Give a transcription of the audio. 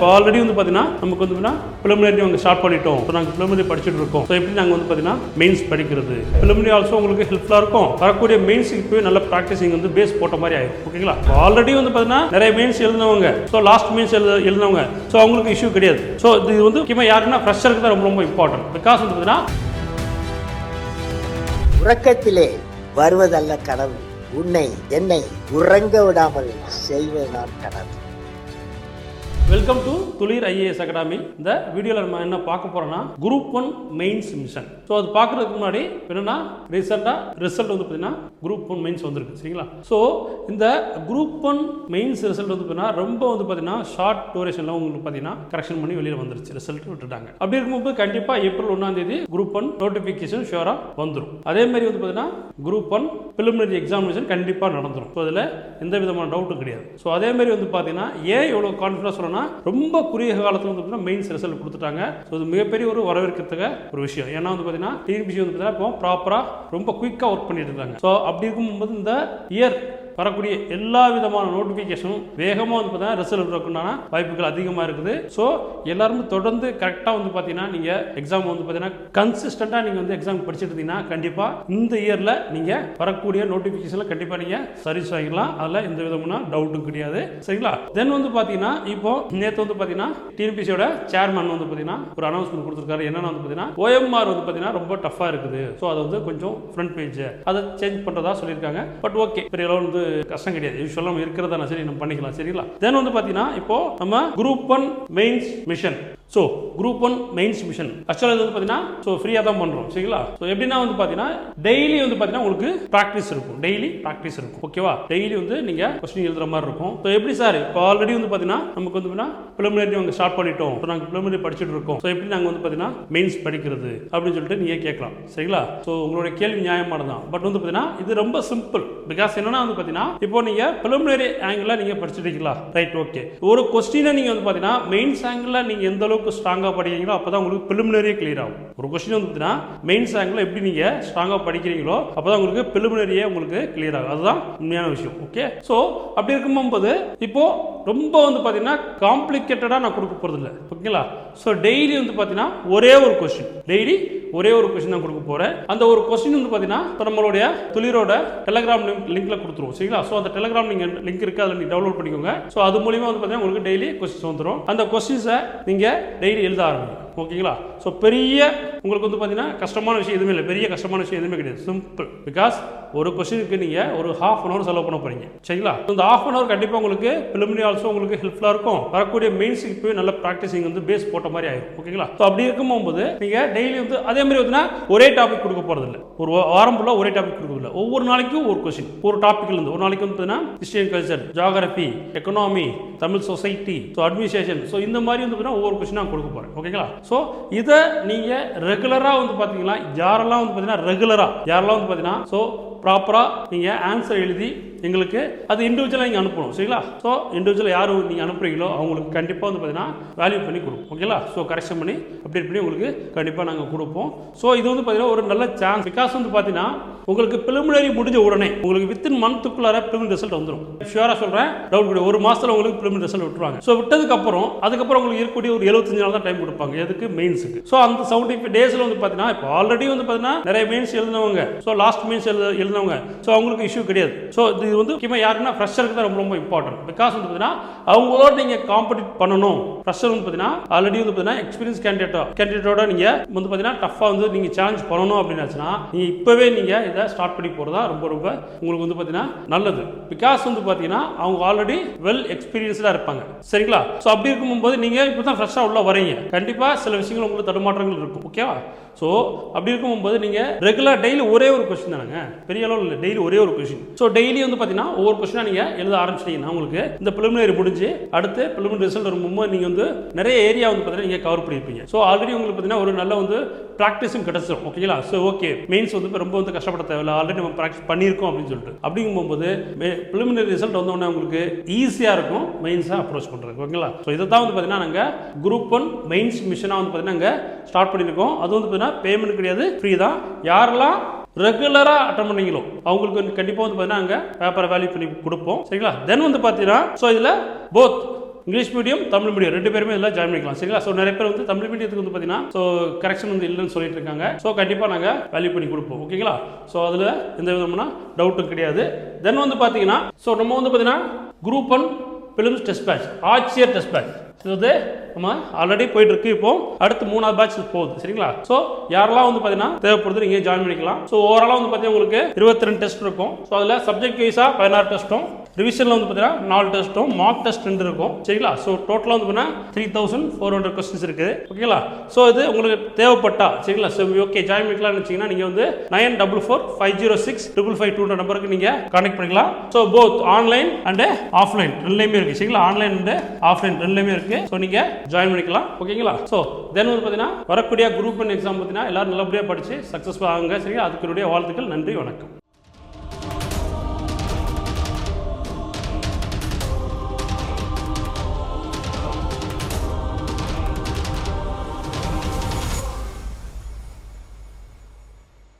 இப்போ ஆல்ரெடி வந்து பார்த்தீங்கன்னா நமக்கு வந்து ப்ரிலிமினரி அவங்க ஸ்டார்ட் பண்ணிட்டோம். ஸோ நாங்கள் ப்ரிலிமினரி படிச்சுட்டு இருக்கோம். ஸோ எப்படி நாங்கள் வந்து பார்த்தீங்கன்னா மெயின்ஸ் படிக்கிறது ப்ரிலிமினரி ஆல்சோ உங்களுக்கு ஹெல்ப்ஃபுல்லாக இருக்கும். வரக்கூடிய மெயின்ஸுக்கு போய் நல்ல ப்ராக்டிஸிங் வந்து பேஸ் போட்ட மாதிரி ஆயிடும். ஓகேங்களா? ஆல்ரெடி வந்து பார்த்தீங்கன்னா நிறைய மெயின்ஸ் எழுதினவங்க, ஸோ லாஸ்ட் மெயின்ஸ் எழுதினவங்க, ஸோ அவங்களுக்கு இஷ்யூ கிடையாது. ஸோ இது வந்து முக்கியமாக யாருன்னா ஃப்ரெஷருக்கு தான் ரொம்ப ரொம்ப இம்பார்ட்டன்ட். பிகாஸ் வந்து பார்த்தீங்கன்னா உறக்கத்திலே வருவதல்ல கனவு, உன்னை என்னை உறங்க விடாமல் செய்வதுதான் கனவு. வெல்கம் டு துளிர் ஐஏஎஸ் அகாடமி. இந்த வீடியோவில் நம்ம என்ன பார்க்க போறோம்னா குரூப் 1 மெயின்ஸ் மிஷன். ஸோ அது பார்க்கறதுக்கு முன்னாடி என்னன்னா ரீசெண்டாக ரிசல்ட் வந்து பார்த்தீங்கன்னா குரூப் 1 மெயின்ஸ் வந்திருக்கு. சரிங்களா? ஸோ இந்த குரூப் 1 மெயின்ஸ் ரிசல்ட் வந்து பார்த்தீங்கன்னா ரொம்ப வந்து பார்த்தீங்கன்னா ஷார்ட் டூரேஷனில் உங்களுக்கு பார்த்தீங்கன்னா கரெக்ஷன் பண்ணி வெளியில் வந்துருச்சு, ரிசல்ட் விட்டுட்டாங்க. அப்படி இருக்கும்போது கண்டிப்பாக ஏப்ரல் 1 குரூப் 1 நோட்டிஃபிகேஷன் ஷியோராக வந்துடும். அதே மாதிரி வந்து பார்த்தீங்கன்னா குரூப் 1 ப்ரிலிமினரி எக்ஸாமினேஷன் கண்டிப்பாக நடந்துடும். ஸோ அதில் எந்த விதமான டவுட்டும் கிடையாது. ஸோ அதே மாதிரி வந்து பார்த்தீங்கன்னா ஏன் எவ்வளோ கான்ஃபிடன்ஸ் சொல்லணும்னா ரொம்ப குறுகிய காலத்தில் வந்து மெயின்ஸ் ரிசல்ட் கொடுத்துட்டாங்க. ஸோ இது மிகப்பெரிய ஒரு வரவேற்கத்தக்க ஒரு விஷயம். ஏன்னா வந்து பார்த்தீங்கன்னா டிஎன்பிஎஸ்சி வந்து பார்த்தீங்கன்னா இப்போ ப்ராப்பராக ரொம்ப குயிக்காக ஒர்க் பண்ணிட்டு இருக்காங்க. ஸோ அப்படி இருக்கும்போது இந்த இயர் வரக்கூடிய எல்லா விதமான நோட்டிஃபிகேஷனும் வேகமாக வந்து பார்த்தீங்கன்னா ரிசல்ட் வரக்குண்டான வாய்ப்புகள் அதிகமாக இருக்குது. ஸோ எல்லாருமே தொடர்ந்து கரெக்டாக வந்து பார்த்தீங்கன்னா நீங்கள் எக்ஸாம் வந்து பார்த்தீங்கன்னா கன்சிஸ்டண்ட்டாக நீங்கள் வந்து எக்ஸாம் படிச்சுட்டு இருந்தீங்கன்னா கண்டிப்பாக இந்த இயரில் நீங்கள் வரக்கூடிய நோட்டிஃபிகேஷனில் கண்டிப்பாக நீங்கள் சர்வீஸ் வாங்கிக்கலாம். அதில் எந்த விதமான டவுட்டும் கிடையாது. சரிங்களா? தென் வந்து பார்த்தீங்கன்னா இப்போ நேற்று வந்து பார்த்தீங்கன்னா டிஎன்பிஎஸ்சியோட சேர்மன் வந்து பார்த்தீங்கன்னா ஒரு அனௌன்ஸ்மெண்ட் கொடுத்துருக்காரு. என்னன்னா வந்து பார்த்தீங்கன்னா ஓஎம்ஆர் வந்து பார்த்தீங்கன்னா ரொம்ப டஃபாக இருக்குது. ஸோ அதை வந்து கொஞ்சம் ஃப்ரண்ட் பேஜ் அதை சேஞ்ச் பண்ணுறதா சொல்லியிருக்காங்க. பட் ஓகே, பெரிய அளவு வந்து கஷ்டம் கிடையாது. யூசுவலா இருக்கிறதா சரி நம்ம பண்ணிக்கலாம். சரிங்களா? தென் வந்து பாத்தீங்கன்னா இப்போ நம்ம group 1 mains mission. So group 1 mains mission ஆக்சுவலாக வந்து பார்த்தீங்கன்னா ஸோ ஃப்ரீயாக தான் பண்ணுறோம். சரிங்களா? ஸோ எப்படின்னா வந்து பார்த்தீங்கன்னா டெய்லி வந்து பார்த்தீங்கன்னா உங்களுக்கு ப்ராக்டிஸ் இருக்கும். டெய்லி ப்ராக்டிஸ் இருக்கும். ஓகேவா? டெய்லி வந்து நீங்கள் கொஸ்டின் எழுதுற மாதிரி இருக்கும். ஸோ எப்படி சார் இப்போ ஆல்ரெடி வந்து பார்த்தீங்கன்னா நமக்கு வந்து ப்ரிலிமினரி அவங்க ஸ்டார்ட் பண்ணிட்டோம். ஸோ நாங்கள் ப்ரிலிமினரி படிச்சுட்டு இருக்கோம். ஸோ எப்படி நாங்கள் வந்து பார்த்தீங்கன்னா மெயின்ஸ் படிக்கிறது அப்படின்னு சொல்லிட்டு நீங்கள் கேட்கலாம். சரிங்களா? ஸோ உங்களுடைய கேள்வி நியாயமானதான். பட் வந்து பார்த்தீங்கன்னா இது ரொம்ப சிம்பிள். பிகாஸ் என்னன்னா வந்து பார்த்தீங்கன்னா இப்போ நீங்கள் ப்ரிலிமினரி ஆங்கிளில் நீங்கள் படிச்சுட்டீங்களா? Right, okay. ஒரு கொஸ்டினை நீங்கள் வந்து பார்த்தீங்கன்னா மெயின்ஸ் ஆங்கிளில் நீங்கள் எந்த அளவுக்கு ஸ்ட்ராங்காக படிக்கிறீங்களோ அப்பதான் உங்களுக்கு ப்ரிலிமினரியே கிளியர் ஆகும். ஒரு கொஸ்டின் வந்து பார்த்தீங்கன்னா மெயின்ஸ் ஆங்கிளில் எப்படி நீங்கள் ஸ்ட்ராங்காக படிக்கிறீங்களோ அப்பதான் உங்களுக்கு ப்ரிலிமினரியே உங்களுக்கு கிளியர் ஆகும். அதுதான் உண்மையான விஷயம். ஓகே. ஸோ அப்படி இருக்கும்போது இப்போ ரொம்ப வந்து பார்த்தீங்கன்னா காம்ப்ளிகேட்டடாக நான் கொடுக்க போகிறது இல்லை. ஓகேங்களா? ஸோ டெய்லி வந்து பார்த்தீங்கன்னா ஒரே ஒரு கொஸ்டின், டெய்லி ஒரே ஒரு கொஸ்டின் தான் கொடுக்க போகிறேன். அந்த ஒரு கொஸ்டின் வந்து பார்த்தீங்கன்னா நம்மளுடைய துளிரோட டெலிகிராம் லிங்க்ல கொடுத்துருவோம். சரிங்களா? ஸோ அந்த டெலிகிராம் நீங்கள் லிங்க் இருக்குது, அதில் நீங்கள் டவுன்லோட் பண்ணிக்கோங்க. ஸோ அது மூலியமாக வந்து பார்த்தீங்கன்னா உங்களுக்கு டெய்லி கொஸ்டின்ஸ் வந்துடும். அந்த கொஸ்டின்ஸை நீங்கள் டெய்லி எழுத ஆரம்பிங்க. ஓகேங்களா? ஸோ பெரிய உங்களுக்கு வந்து பார்த்தீங்கன்னா கஷ்டமான விஷயம் எதுவுமே இல்லை. பெரிய கஷ்டமான விஷயம் எதுவுமே கிடையாது. சிம்பிள். பிகாஸ் ஒரு கொஸ்டினுக்கு நீங்கள் ஒரு ½ அன் ஹவர் செலவு பண்ண போறீங்க. சரிங்களா? இந்த ½ அன் ஹவர் கண்டிப்பாக உங்களுக்கு ப்ரிலிமினரி ஆல்சோ உங்களுக்கு ஹெல்ப்ஃபுல்லாக இருக்கும். வரக்கூடிய மெயின்ஸுக்கு போய் நல்ல ப்ராக்டிஸிங் வந்து பேஸ் போட்ட மாதிரி ஆயிடும். ஓகேங்களா? ஸோ அப்படி இருக்கும்போது நீங்கள் டெய்லி வந்து அதே மாதிரி வந்து ஒரே டாபிக் கொடுக்க போறது இல்லை. ஒரு வாரம் ஃபுல்லாக ஒரே டாபிக் கொடுக்க இல்லை. ஒவ்வொரு நாளைக்கும் ஒரு கொஸ்டின், ஒரு டாபிக்ல இருந்து. ஒரு நாளைக்கு வந்து பார்த்தீங்கன்னா history and culture, geography, economy, Tamil society, so administration, so இந்த மாதிரி வந்து பார்த்தீங்கன்னா ஒவ்வொரு கொஸ்டின் நான் கொடுக்க போறேன். ஓகேங்களா? ஸோ இதை நீங்க ரெகுலரா வந்து பாத்தீங்கன்னா யாரெல்லாம் வந்து பாத்தீங்கன்னா ரெகுலரா யாரெல்லாம் வந்து பாத்தீங்கன்னா ஸோ ப்ராப்பராக நீங்கள் ஆன்சர் எழுதி எங்களுக்கு அது இண்டிவிஜுவலாக நீங்கள் அனுப்பணும். சரிங்களா? ஸோ இண்டிவிஜுவலாக யார் நீங்கள் அனுப்புறீங்களோ அவங்களுக்கு கண்டிப்பாக வந்து பார்த்தீங்கன்னா வேல்யூ பண்ணி கொடுப்போம். ஓகேங்களா? ஸோ கரெக்ஷன் பண்ணி அப்டேட் பண்ணி உங்களுக்கு கண்டிப்பாக நாங்கள் கொடுப்போம். ஸோ இது வந்து பார்த்தீங்கன்னா ஒரு நல்ல சான்ஸ். பிகாஸ் வந்து பார்த்தீங்கன்னா உங்களுக்கு ப்ரிலிமினரி முடிஞ்ச உடனே உங்களுக்கு வித்தின் மந்த்துக்குள்ளார ப்ரிலிமினரி ரிசல்ட் வந்துடும். ஷியோராக சொல்கிறேன், டவுட் கிடையாது. ஒரு மாதத்தில் உங்களுக்கு ப்ரிலிமினரி ரிசல்ட் விட்டுருவாங்க. ஸோ விட்டதுக்கப்புறம் அதுக்கப்புறம் உங்களுக்கு இருக்கக்கூடிய ஒரு 75 நாள் தான் டைம் கொடுப்பாங்க. எதுக்கு? மெயின்ஸுக்கு. ஸோ அந்த 75 டேஸில் வந்து பார்த்தீங்கன்னா இப்போ ஆல்ரெடி வந்து பார்த்தீங்கன்னா நிறைய மெயின்ஸ் எழுதினவங்க, ஸோ லாஸ்ட் மெயின்ஸ் எழுதினவங்க, ஸோ அவங்களுக்கு இஷ்யூ கிடையாது. ஸோ இது வந்து முக்கியமாக யாருன்னா ஃப்ரெஷருக்கு தான் ரொம்ப ரொம்ப இம்பார்ட்டன்ட். பிகாஸ் வந்து பார்த்தீங்கன்னா அவங்களோட நீங்கள் காம்படிட் பண்ணணும். ஃப்ரெஷர் வந்து பார்த்தீங்கன்னா ஆல்ரெடி வந்து பார்த்தீங்கன்னா எக்ஸ்பீரியன்ஸ் கேண்டிடேட்டோட நீங்கள் வந்து பார்த்தீங்கன்னா டஃபாக வந்து நீங்கள் சேலஞ்ச் பண்ணணும் அப்படின்னாச்சுன்னா நீங்கள் இப்போவே நீங்கள் இதை ஸ்டார்ட் பண்ணி போகிறதா ரொம்ப ரொம்ப உங்களுக்கு வந்து பார்த்தீங்கன்னா நல்லது. பிகாஸ் வந்து பார்த்தீங்கன்னா அவங்க ஆல்ரெடி வெல் எக்ஸ்பீரியன்ஸ்டாக இருப்பாங்க. சரிங்களா? ஸோ அப்படி இருக்கும்போது நீங்கள் இப்போ தான் ஃப்ரெஷ்ஷாக உள்ள வரீங்க. கண்டிப்பாக சில விஷயங்கள் உங்களுக்கு தடுமாற்றங்கள் இருக்கும். ஓகேவா? ஸோ அப்படி இருக்கும்போது நீங்கள் ரெகுலர் டெய்லி ஒரே ஒரு கொஸ்டின் தானங்க, பெரிய அளவில் இல்லை, டெய்லி ஒரே ஒரு கொஸ்டின். ஸோ டெய்லி வந்து பார்த்தீங்கன்னா ஒவ்வொரு கொஸ்டினாக நீங்கள் எழுத ஆரம்பிச்சிட்டீங்கன்னா உங்களுக்கு இந்த ப்ரிலிமினரி முடிஞ்சு அடுத்து ப்ரிலிமினரி ரிசல்ட் வரும்போது நீங்கள் வந்து நிறைய ஏரியா வந்து பார்த்தீங்கன்னா நீங்கள் கவர் பண்ணியிருப்பீங்க. ஸோ ஆல்ரெடி உங்களுக்கு பார்த்தீங்கன்னா ஒரு நல்ல வந்து ப்ராக்டிஸும் கிடைச்சிடும். ஓகேங்களா? ஸோ ஓகே, மெயின்ஸ் வந்து ரொம்ப வந்து கஷ்டப்பட தேவையில்லை, ஆல்ரெடி நம்ம ப்ராக்டிஸ் பண்ணியிருக்கோம் அப்படின்னு சொல்லிட்டு அப்படிங்கும்போது ப்ரிலிமினரி ரிசல்ட் வந்தோடனே உங்களுக்கு ஈஸியாக இருக்கும் மெயின்ஸாக அப்ரோச் பண்ணுறது. ஓகேங்களா? ஸோ இதை தான் வந்து பார்த்தீங்கன்னா நாங்கள் குரூப் 1 மெயின்ஸ் மிஷனாக வந்து பார்த்தீங்கன்னா நாங்கள் ஸ்டார்ட் பண்ணியிருக்கோம். அது வந்து பார்த்தீங்கன்னா பேமெண்ட் கிடையாது, ஃப்ரீ தான். யாரெல்லாம் ரெகுலராக அட்டன் பண்ணீங்களோ அவங்களுக்கு வந்து கண்டிப்பாக வந்து பார்த்தீங்கன்னா நாங்கள் பேப்பரை வேல்யூ பண்ணி கொடுப்போம். சரிங்களா? தென் வந்து பார்த்தீங்கன்னா ஸோ இதில் both English medium Tamil medium 2 பேருமே இதில் ஜாயின் பண்ணிக்கலாம் சரிங்களா. ஸோ நிறைய பேர் வந்து தமிழ் மீடியத்துக்கு வந்து பார்த்தீங்கன்னா ஸோ கரெக்ஷன் வந்து இல்லைன்னு சொல்லிட்டு இருக்காங்க. ஸோ கண்டிப்பாக நாங்கள் வேல்யூ பண்ணி கொடுப்போம் ஓகேங்களா. ஸோ அதில் எந்த விதமான டவுட்டும் கிடையாது. தென் வந்து பார்த்தீங்கன்னா ஸோ நம்ம வந்து பார்த்தீங்கன்னா குரூப் 1 பிலிம்ஸ் டெஸ்ட் பேட்ச் ஆட்சியர் டெஸ்ட் பேட்ச் இது நம்ம ஆல்ரெடி போயிட்டு இருக்கு. இப்போ அடுத்து 3வது பேட்ச் போகுது சரிங்களா. ஸோ யாரெல்லாம் வந்து பார்த்தீங்கன்னா தேவைப்படுது நீங்கள் ஜாயின் பண்ணிக்கலாம். ஸோ ஓவராலாக வந்து பார்த்தீங்கன்னா உங்களுக்கு 22 டெஸ்ட் இருக்கும். ஸோ அதில் சப்ஜெக்ட் வைஸாக 16 டெஸ்ட்டும், ரிவிஷனில் வந்து பார்த்தீங்கன்னா 4 டெஸ்ட்டும், மார்க் டெஸ்ட் 2 இருக்கும் சரிங்களா. ஸோ டோட்டலாக வந்து பார்த்தீங்கன்னா 3400 கொஸ்டின்ஸ் இருக்குது ஓகேங்களா. ஸோ இது உங்களுக்கு தேவைப்பட்டா சரிங்களா. ஸோ ஓகே ஜாயின் பண்ணிக்கலாம்னு வச்சிங்கன்னா நீங்கள் வந்து 9445065552 நம்பருக்கு நீங்கள் கான்டெக்ட் பண்ணிக்கலாம். So both online and offline ரெண்டுலேயுமே இருக்குது சரிங்களா. ஆன்லைன் அண்ட் ஆஃப்லைன் ரெண்டுலேயுமே இருக்குது. ஸோ நீங்கள் ஜாயின் பண்ணிக்கலாம் ஓகேங்களா. ஸோ தென் வந்து பார்த்தீங்கன்னா வரக்கூடிய குரூப் 1 எக்ஸாம் பார்த்தீங்கன்னா எல்லாரும் நல்லபடியாக படித்து சக்ஸஸ்ஃபுல் ஆகுங்க சரிங்களா. அதுக்குடைய வாழ்த்துக்கள். நன்றி, வணக்கம்.